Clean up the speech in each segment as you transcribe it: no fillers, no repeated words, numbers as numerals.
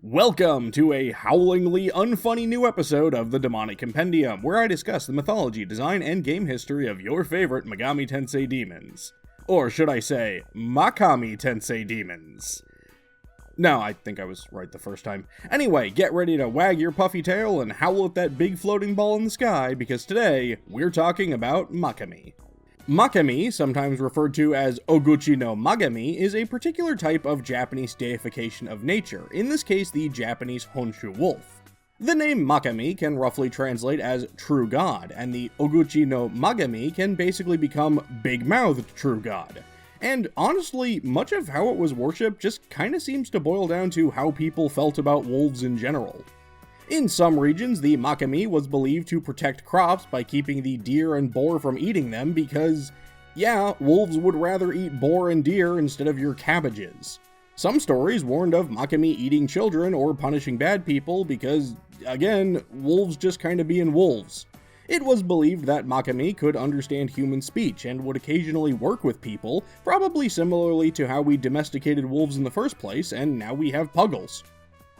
Welcome to a howlingly unfunny new episode of the Demonic Compendium, where I discuss the mythology, design, and game history of your favorite Megami Tensei demons. Or should I say, Makami Tensei demons. No, I think I was right the first time. Anyway, get ready to wag your puffy tail and howl at that big floating ball in the sky, because today, we're talking about Makami. Makami, sometimes referred to as Oguchi no Magami, is a particular type of Japanese deification of nature, in this case the Japanese Honshu wolf. The name Makami can roughly translate as true god, and the Oguchi no Magami can basically become big-mouthed true god. And honestly, much of how it was worshipped just kinda seems to boil down to how people felt about wolves in general. In some regions, the Makami was believed to protect crops by keeping the deer and boar from eating them because, yeah, wolves would rather eat boar and deer instead of your cabbages. Some stories warned of Makami eating children or punishing bad people because, again, wolves just kinda being wolves. It was believed that Makami could understand human speech and would occasionally work with people, probably similarly to how we domesticated wolves in the first place, and now we have puggles.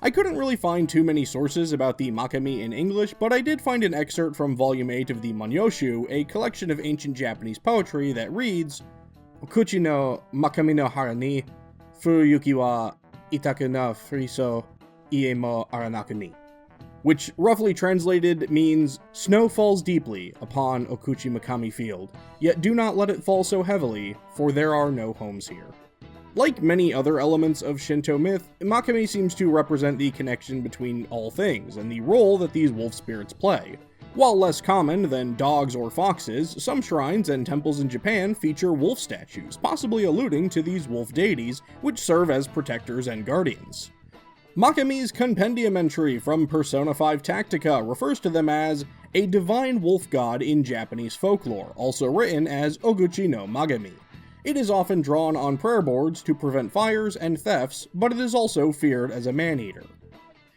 I couldn't really find too many sources about the Makami in English, but I did find an excerpt from Volume 8 of the Manyoshu, a collection of ancient Japanese poetry that reads, Okuchi no Makami no hara ni, furuyuki wa itaku na furiso ie mo aranaku ni. Which roughly translated means, snow falls deeply upon Okuchi Makami Field, yet do not let it fall so heavily, for there are no homes here. Like many other elements of Shinto myth, Makami seems to represent the connection between all things and the role that these wolf spirits play. While less common than dogs or foxes, some shrines and temples in Japan feature wolf statues, possibly alluding to these wolf deities, which serve as protectors and guardians. Makami's Compendium entry from Persona 5 Tactica refers to them as a divine wolf god in Japanese folklore, also written as Oguchi no Magami. It is often drawn on prayer boards to prevent fires and thefts, but it is also feared as a man-eater.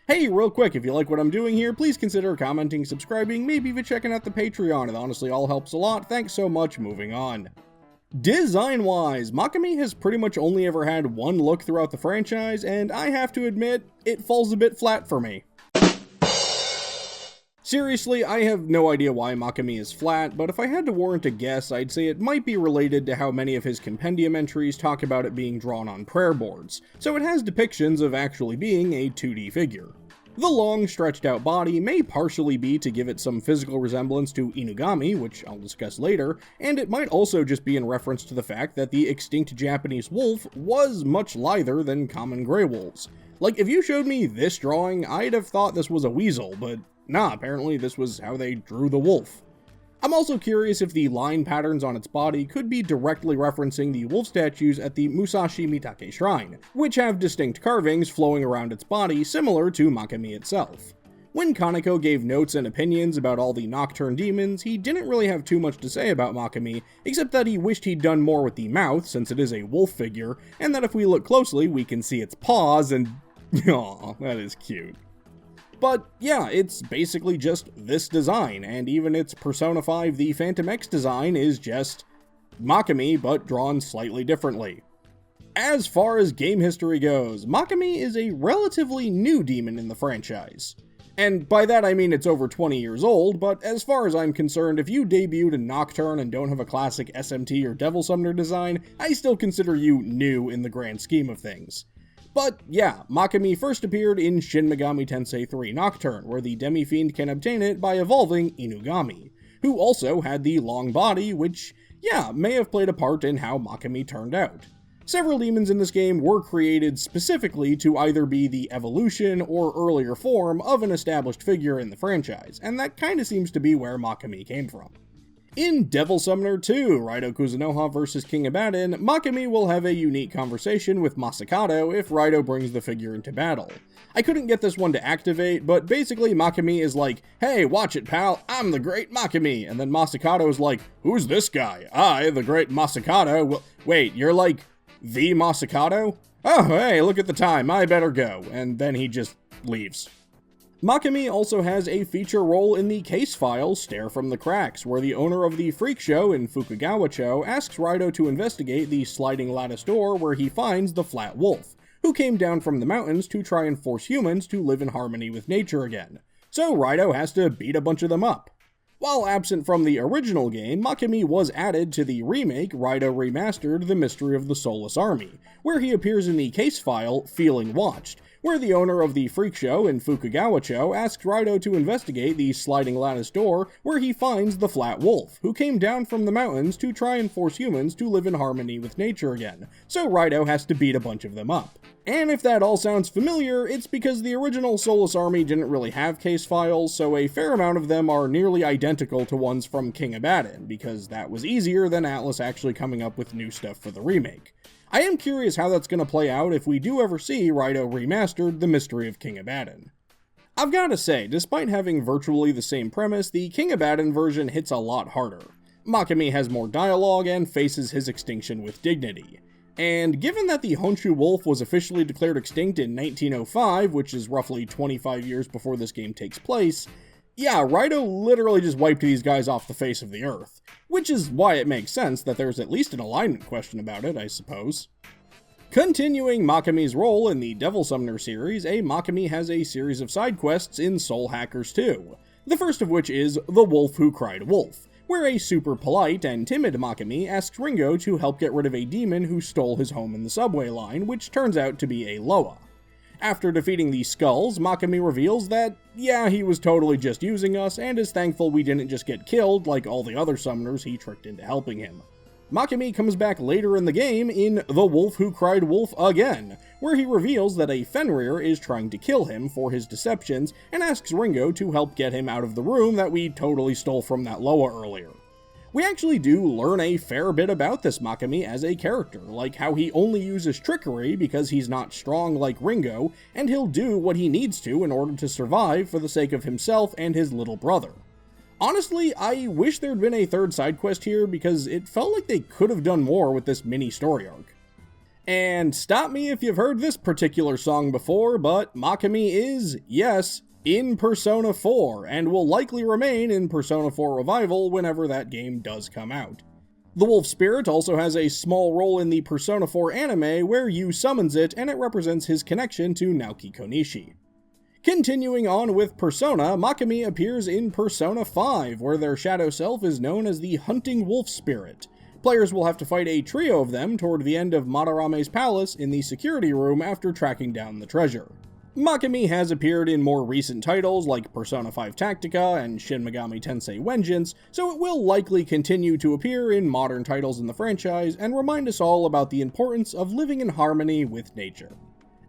Hey, real quick, if you like what I'm doing here, please consider commenting, subscribing, maybe even checking out the Patreon. It honestly all helps a lot. Thanks so much. Moving on. Design-wise, Makami has pretty much only ever had one look throughout the franchise, and I have to admit, it falls a bit flat for me. Seriously, I have no idea why Makami is flat, but if I had to warrant a guess, I'd say it might be related to how many of his Compendium entries talk about it being drawn on prayer boards, so it has depictions of actually being a 2D figure. The long, stretched-out body may partially be to give it some physical resemblance to Inugami, which I'll discuss later, and it might also just be in reference to the fact that the extinct Japanese wolf was much lither than common gray wolves. Like, if you showed me this drawing, I'd have thought this was a weasel, but nah, apparently this was how they drew the wolf. I'm also curious if the line patterns on its body could be directly referencing the wolf statues at the Musashi Mitake Shrine, which have distinct carvings flowing around its body similar to Makami itself. When Kaneko gave notes and opinions about all the Nocturne demons, he didn't really have too much to say about Makami, except that he wished he'd done more with the mouth since it is a wolf figure, and that if we look closely we can see its paws and aw, that is cute. But yeah, it's basically just this design, and even its Persona 5 the Phantom X design is just Makami, but drawn slightly differently. As far as game history goes, Makami is a relatively new demon in the franchise. And by that I mean it's over 20 years old, but as far as I'm concerned, if you debuted in Nocturne and don't have a classic SMT or Devil Summoner design, I still consider you new in the grand scheme of things. But yeah, Makami first appeared in Shin Megami Tensei 3 Nocturne, where the Demi-Fiend can obtain it by evolving Inugami, who also had the long body, which, yeah, may have played a part in how Makami turned out. Several demons in this game were created specifically to either be the evolution or earlier form of an established figure in the franchise, and that kinda seems to be where Makami came from. In Devil Summoner 2, Raidou Kuzunoha vs King Abaddon, Makami will have a unique conversation with Masakado if Raidou brings the figure into battle. I couldn't get this one to activate, but basically Makami is like, hey, watch it pal, I'm the great Makami, and then Masakado is like, who's this guy? I, the great Masakado, well, wait, you're like, the Masakado? Oh, hey, look at the time, I better go, and then he just leaves. Makami also has a feature role in the case file Stare from the Cracks, where the owner of the Freak Show in Fukugawa-cho asks Raidou to investigate the sliding lattice door where he finds the Flat Wolf, who came down from the mountains to try and force humans to live in harmony with nature again. So Raidou has to beat a bunch of them up. While absent from the original game, Makami was added to the remake Raidou Remastered: The Mystery of the Soulless Army, where he appears in the case file Feeling Watched, where the owner of the freak show in Fukugawa-cho asks Raidou to investigate the sliding lattice door where he finds the Flat Wolf, who came down from the mountains to try and force humans to live in harmony with nature again, so Raidou has to beat a bunch of them up. And if that all sounds familiar, it's because the original Soulless Army didn't really have case files, so a fair amount of them are nearly identical to ones from King Abaddon, because that was easier than Atlus actually coming up with new stuff for the remake. I am curious how that's going to play out if we do ever see Raidou Remastered: The Mystery of King Abaddon. I've gotta say, despite having virtually the same premise, the King Abaddon version hits a lot harder. Makami has more dialogue and faces his extinction with dignity. And given that the Honshu wolf was officially declared extinct in 1905, which is roughly 25 years before this game takes place, yeah, Raidou literally just wiped these guys off the face of the earth. Which is why it makes sense that there's at least an alignment question about it, I suppose. Continuing Makami's role in the Devil Summoner series, Makami has a series of side quests in Soul Hackers 2. The first of which is The Wolf Who Cried Wolf, where a super polite and timid Makami asks Ringo to help get rid of a demon who stole his home in the subway line, which turns out to be a Loa. After defeating the Skulls, Makami reveals that, yeah, he was totally just using us, and is thankful we didn't just get killed like all the other summoners he tricked into helping him. Makami comes back later in the game in The Wolf Who Cried Wolf again, where he reveals that a Fenrir is trying to kill him for his deceptions, and asks Ringo to help get him out of the room that we totally stole from that Loa earlier. We actually do learn a fair bit about this Makami as a character, like how he only uses trickery because he's not strong like Ringo, and he'll do what he needs to in order to survive for the sake of himself and his little brother. Honestly, I wish there'd been a third side quest here because it felt like they could have done more with this mini story arc. And stop me if you've heard this particular song before, but Makami is, yes, in Persona 4, and will likely remain in Persona 4 Revival whenever that game does come out. The Wolf Spirit also has a small role in the Persona 4 anime where Yu summons it, and it represents his connection to Naoki Konishi. Continuing on with Persona, Makami appears in Persona 5, where their shadow self is known as the Hunting Wolf Spirit. Players will have to fight a trio of them toward the end of Madarame's palace in the security room after tracking down the treasure. Makami has appeared in more recent titles like Persona 5 Tactica and Shin Megami Tensei Vengeance, so it will likely continue to appear in modern titles in the franchise and remind us all about the importance of living in harmony with nature.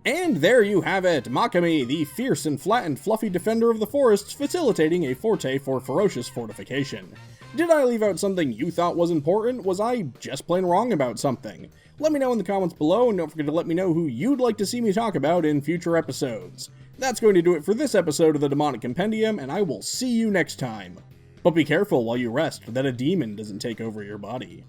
And there you have it, Makami, the fierce and flattened fluffy defender of the forests, facilitating a forte for ferocious fortification. Did I leave out something you thought was important? Was I just plain wrong about something? Let me know in the comments below, and don't forget to let me know who you'd like to see me talk about in future episodes. That's going to do it for this episode of the Demonic Compendium, and I will see you next time. But be careful while you rest that a demon doesn't take over your body.